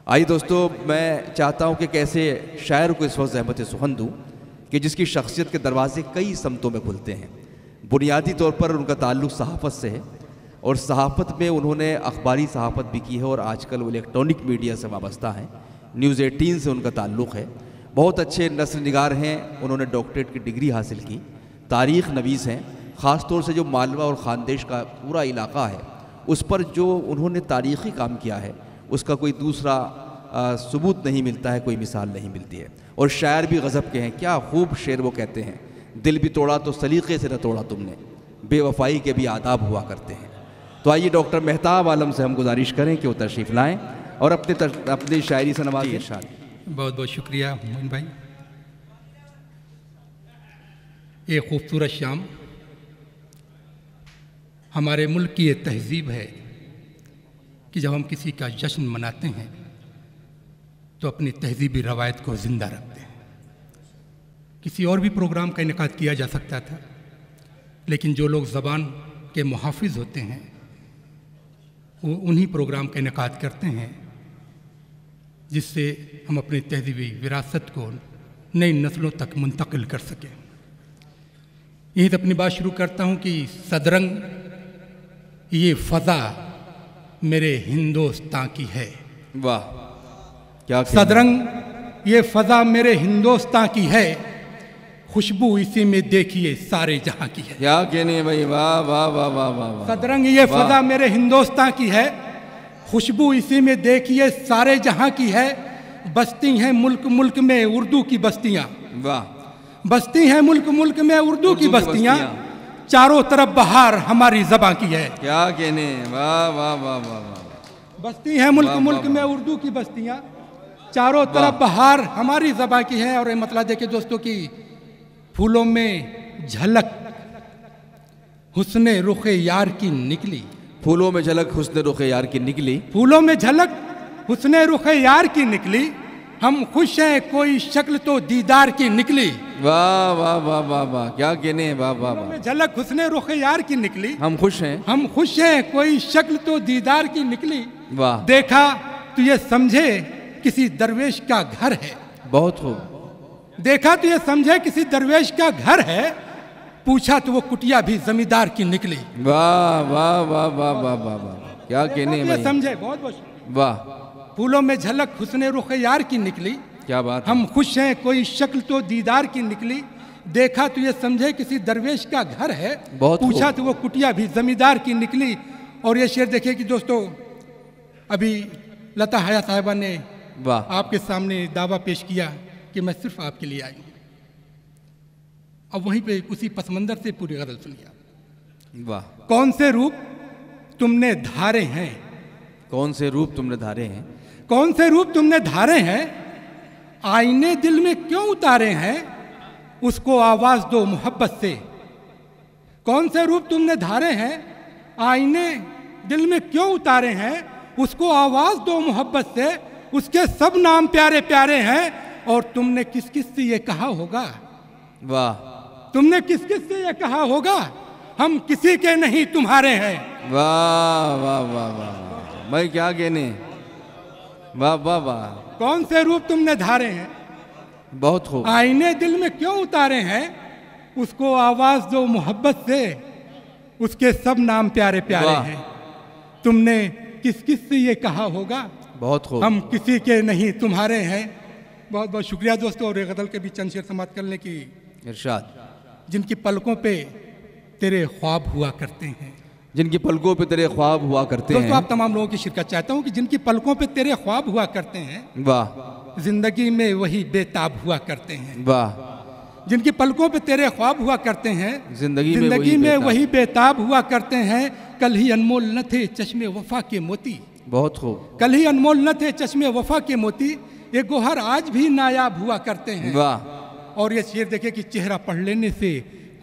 आइए दोस्तों, मैं चाहता हूं कि कैसे शायर को इस वक्त ज़हमत सुखन दूँ कि जिसकी शख्सियत के दरवाजे कई समतों में खुलते हैं। बुनियादी तौर पर उनका ताल्लुक़ सहाफ़त से है और सहाफ़त में उन्होंने अखबारी सहाफ़त भी की है और आजकल वो इलेक्ट्रॉनिक मीडिया से वाबस्ता हैं। न्यूज़ 18 से उनका ताल्लुक़ है। बहुत अच्छे नस्र निगार हैं, उन्होंने डॉक्टरेट की डिग्री हासिल की, तारीख़ नवीस हैं। ख़ास तौर से जो मालवा और ख़ानदेश का पूरा इलाक़ा है उस पर जो उन्होंने तारीख़ी काम किया है उसका कोई दूसरा सबूत नहीं मिलता है, कोई मिसाल नहीं मिलती है। और शायर भी गज़ब के हैं, क्या खूब शेर वो कहते हैं, दिल भी तोड़ा तो सलीक़े से न तोड़ा तुमने, बेवफ़ाई के भी आदाब हुआ करते हैं। तो आइए डॉक्टर मेहताब आलम से हम गुजारिश करें कि वो तशरीफ़ लाएँ और अपनी शायरी से नवाज़ें। इरशाद। बहुत बहुत शुक्रिया मोइन भाई। एक खूबसूरत शाम, हमारे मुल्क की ये तहज़ीब है कि जब हम किसी का जश्न मनाते हैं तो अपनी तहज़ीबी रवायत को ज़िंदा रखते हैं। किसी और भी प्रोग्राम का इनेकाद किया जा सकता था, लेकिन जो लोग ज़बान के मुहाफ़िज़ होते हैं वो उन्हीं प्रोग्राम का इनेकाद करते हैं जिससे हम अपनी तहज़ीबी विरासत को नई नस्लों तक मुंतकिल कर सकें। यहीं से अपनी बात शुरू करता हूँ कि सदरंग ये फ़ज़ा मेरे हिंदुस्तान की है। वाह, क्या सदरंग ये फ़ज़ा मेरे हिंदुस्तान की है, खुशबू इसी में देखिए सारे जहां की है। क्या कहने भाई, वाह वाह वाह वाह वाह। सदरंग ये फ़ज़ा मेरे हिंदुस्तान की है, खुशबू इसी में देखिए सारे जहां की है। बसती हैं मुल्क मुल्क में उर्दू की बस्तियां, वाह, बसती हैं मुल्क मुल्क में उर्दू की बस्तियां, चारों तरफ बहार हमारी ज़बां की है। क्या कहने, वाह वाह वाह वाह वाह। बसती हैं मुल्क मुल्क में उर्दू की बस्तियां, चारों तरफ बहार हमारी ज़बां की है। और ये मतलब देखिए दोस्तों की फूलों में झलक हुस्ने रुखे यार की निकली, फूलों में झलक हुस्ने रुखे यार की निकली, फूलों में झलक हुस्ने रुखे यार की निकली, हम खुश हैं कोई शक्ल तो दीदार की निकली। वाह वाह वाह वाह वाह, क्या कहने, वाह वाह वाह। झलक हुस्ने रुखे यार की निकली, हम खुश हैं, हम खुश हैं कोई शक्ल तो दीदार की निकली। वाह, देखा तो ये समझे किसी दरवेश का घर है। बहुत खूब। देखा तो ये समझे किसी दरवेश का घर है, पूछा तो वो कुटिया भी जमींदार की निकली। वाह वाह वाह वाह वाह वाह वाह, क्या कहने भाई, समझे, बहुत बहुत वाह। फूलों में झलक हुस्ने रुखे यार की निकली, क्या बात, हम खुश हैं कोई शक्ल तो दीदार की निकली। देखा तो ये समझे किसी दरवेश का घर है, पूछा तो वो कुटिया भी जमींदार की निकली। और ये शेर देखिए कि दोस्तों, अभी लता हया साहिबा ने वाह आपके सामने दावा पेश किया कि मैं सिर्फ आपके लिए आई हूँ। अब वहीं पे उसी पसमंदर से पूरी गज़ल सुनिए। वाह, कौन से रूप तुमने धारे हैं, कौन से रूप तुमने धारे हैं, कौन से रूप तुमने धारे हैं, आईने दिल में क्यों उतारे हैं, उसको आवाज दो मोहब्बत से। कौन से रूप तुमने धारे हैं, आईने दिल में क्यों उतारे हैं, उसको आवाज दो मोहब्बत से। उसके सब नाम प्यारे प्यारे हैं, और तुमने किस किस से ये कहा होगा, वाह, तुमने किस किस से ये कहा होगा, हम किसी के नहीं तुम्हारे हैं। वाह वाह वाह वाह, मैं क्या कहने, वाह वाह वाह। कौन से रूप तुमने धारे हैं, बहुत खूब, आईने दिल में क्यों उतारे हैं, उसको आवाज दो मोहब्बत से। उसके सब नाम प्यारे प्यारे हैं, तुमने किस किस से ये कहा होगा, बहुत खूब, हम किसी के नहीं तुम्हारे हैं। बहुत बहुत शुक्रिया दोस्तों। और ये गज़ल के भी चंद शेर समाप्त करने की। इरशाद। जिनकी पलकों पे तेरे ख्वाब हुआ करते हैं, जिनकी पलकों पे तेरे ख्वाब हुआ करते हैं। दोस्तों आप तमाम लोगों की शिरकत चाहता हूँ कि जिनकी पलकों पे तेरे ख्वाब हुआ करते हैं, वाह, जिंदगी में वही बेताब हुआ करते हैं। वाह, जिनकी पलकों पे तेरे ख्वाब हुआ करते हैं, जिंदगी में वही बेताब हुआ करते हैं। कल ही अनमोल न थे चश्मे वफा के मोती, बहुत खूब, कल ही अनमोल न थे चश्मे वफा के मोती, ये गोहर आज भी नायाब हुआ करते हैं। वाह। और ये शेर देखे कि चेहरा पढ़ लेने से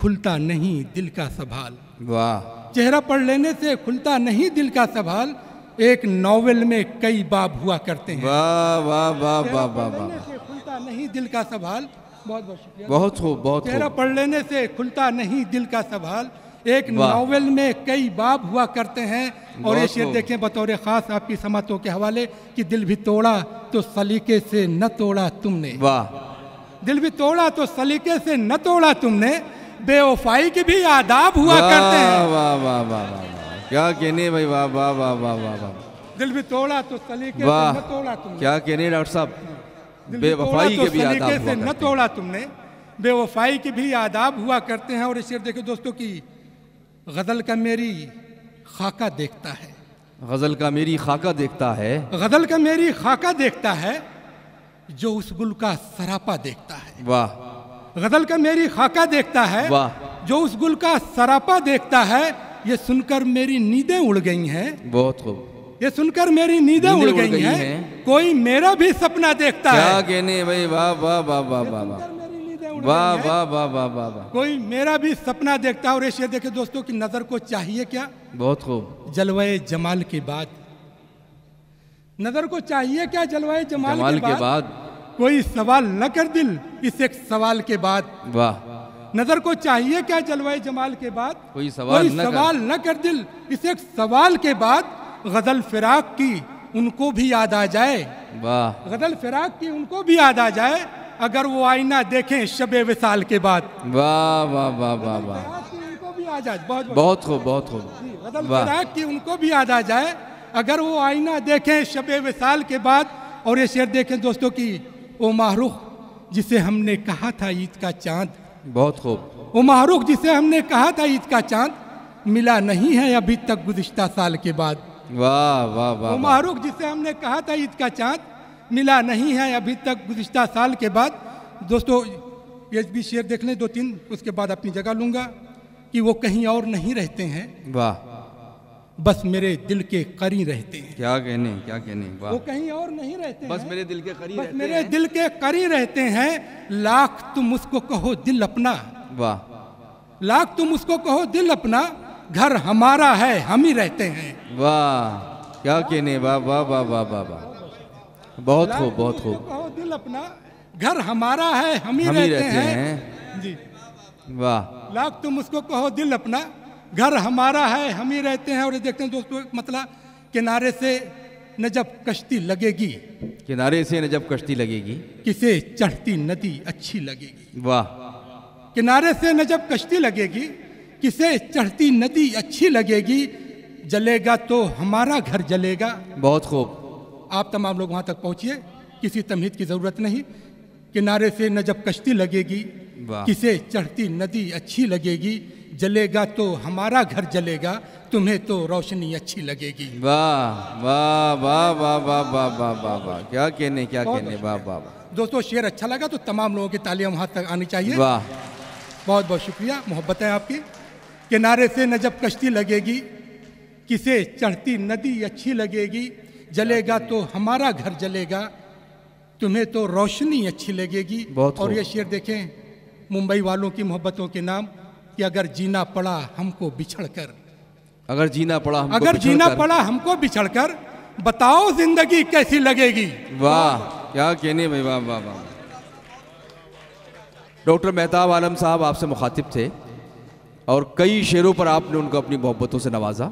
खुलता नहीं दिल का सवाल, वाह, चेहरा पढ़ लेने से खुलता नहीं दिल का सवाल, एक नॉवेल में कई बाब हुआ करते हैं। वाह वाह वाह वाह वाह वाह, खुलता नहीं दिल का सवाल। बहुत बहुत शुक्रिया, बहुत खूब, बहुत खूब। चेहरा पढ़ लेने से खुलता नहीं दिल का सवाल, एक नावल में कई बाब हुआ करते हैं। और ये शेर देखें बतौर खास आपकी समातों के हवाले कि दिल भी तोड़ा तो सलीके से न तोड़ा तुमने। वाह। दिल भी तोड़ा तो सलीके से न तोड़ा तुमने, बेवफाई के भी आदाब हुआ करते हैं। वाह वाह वाह वाह, क्या कहने भाई, वाह वाह वाह वाह वाह वाह। दिल भी तोड़ा तो सलीके से न तोड़ा तुमने, क्या कहने डॉक्टर साहब, बेवफाई के भी आदाब से न तोड़ा तुमने, बेवफाई के भी आदाब हुआ करते हैं। और ये शेर देखो दोस्तों की गजल का मेरी खाका देखता है, गजल का मेरी खाका देखता है, गजल का मेरी खाका देखता है जो उस गुल का सरापा देखता है। वाह। गजल का मेरी खाका देखता है वाह, जो उस गुल का सरापा देखता है। ये सुनकर मेरी नींदें उड़ गई हैं, बहुत खूब, ये सुनकर मेरी नींदें उड़ गई हैं, कोई मेरा भी सपना देखता है। क्या कहने भाई, वाह वाह वाह वाह वाह वाह वाह वाह वाह वाह वाह वाह, कोई मेरा भी सपना देखता है। और ये देखे दोस्तों की नजर को चाहिए क्या, बहुत खूब, जलवाए जमाल के बाद, नजर को चाहिए क्या जलवाए जमाल के बाद, कोई सवाल न कर दिल इस एक सवाल के बाद। वाह। नजर को चाहिए क्या जलवाए जमाल के बाद, कोई सवाल न कर दिल इस एक सवाल के बाद, गजल फिराक की उनको भी याद आ जाए। वाह। गजल फिराक की उनको भी याद आ जाए अगर वो आईना देखें शबे विसाल के बाद। वाह वाह वाह वाह वाह, उनको भी आ जाए, बहुत खूब, बहुत खूब। गजल फिराक की उनको भी याद आ जाए अगर वो आईना देखें शबे विसाल के बाद। और ये शेर देखें दोस्तों की, वो माहरूख जिसे हमने कहा था ईद का चांद, बहुत खूब, वो माहरूख जिसे हमने कहा था ईद का चांद, मिला नहीं है अभी तक गुज़िश्ता साल के बाद। वाह वाह वाह, वो माहरूख जिसे हमने कहा था ईद का चांद, मिला नहीं है अभी तक गुज़िश्ता साल के बाद। दोस्तों ये भी शेर देख लें दो तीन, उसके बाद अपनी जगह लूंगा कि वो कहीं और नहीं रहते हैं, वाह, बस मेरे दिल के करीब रहते हैं। क्या कहने, क्या कहने, वाह। वो कहीं और नहीं रहते बस हैं, मेरे दिल के करीब, बस मेरे दिल के करीब रहते हैं। लाख तुम उसको कहो दिल अपना, वाह, लाख तुम उसको कहो दिल अपना, घर हमारा है हम ही रहते हैं। वाह, क्या कहने, वाह वाह वाह वाह वाह वाह, बहुत खूब, बहुत खूब। कहो दिल अपना, घर हमारा है हम ही रहते हैं जी। वाह। लाख तुम उसको कहो दिल अपना, घर हमारा है हम ही रहते हैं। और ये देखते हैं दोस्तों, मतलब किनारे से न जब कश्ती लगेगी, किनारे से न जब कश्ती लगेगी, किसे चढ़ती नदी अच्छी लगेगी। वाह। किनारे से न जब कश्ती लगेगी, किसे चढ़ती नदी अच्छी लगेगी, जलेगा तो हमारा घर जलेगा। बहुत खूब। आप तमाम लोग वहाँ तक पहुँचिए, किसी तमहीद की ज़रूरत नहीं। किनारे से न जब कश्ती लगेगी, किसे चढ़ती नदी अच्छी लगेगी, जलेगा तो हमारा घर जलेगा, तुम्हें तो रोशनी अच्छी लगेगी। वाह वाह वाह वाह वाह वाह वाह वाह वाह, क्या कहने, क्या कहने, वाह वाह वाह। दोस्तों शेर अच्छा लगा तो तमाम लोगों की तालियां वहाँ तक आनी चाहिए। वाह, बहुत बहुत शुक्रिया, मोहब्बत है आपकी। किनारे से न जब कश्ती लगेगी, किसे चढ़ती नदी अच्छी लगेगी, जलेगा तो हमारा घर जलेगा, तुम्हें तो रोशनी अच्छी लगेगी। और ये शेर देखें मुंबई वालों की मोहब्बतों के नाम, कि अगर जीना पड़ा हमको बिछड़कर, अगर जीना पड़ा हमको, अगर जीना पड़ा हमको बिछड़कर, बताओ जिंदगी कैसी लगेगी। वाह, क्या कहने भाई, वाह वाह वाह। डॉक्टर मेहताब आलम साहब आपसे मुखातिब थे और कई शेरों पर आपने उनको अपनी मोहब्बतों से नवाजा।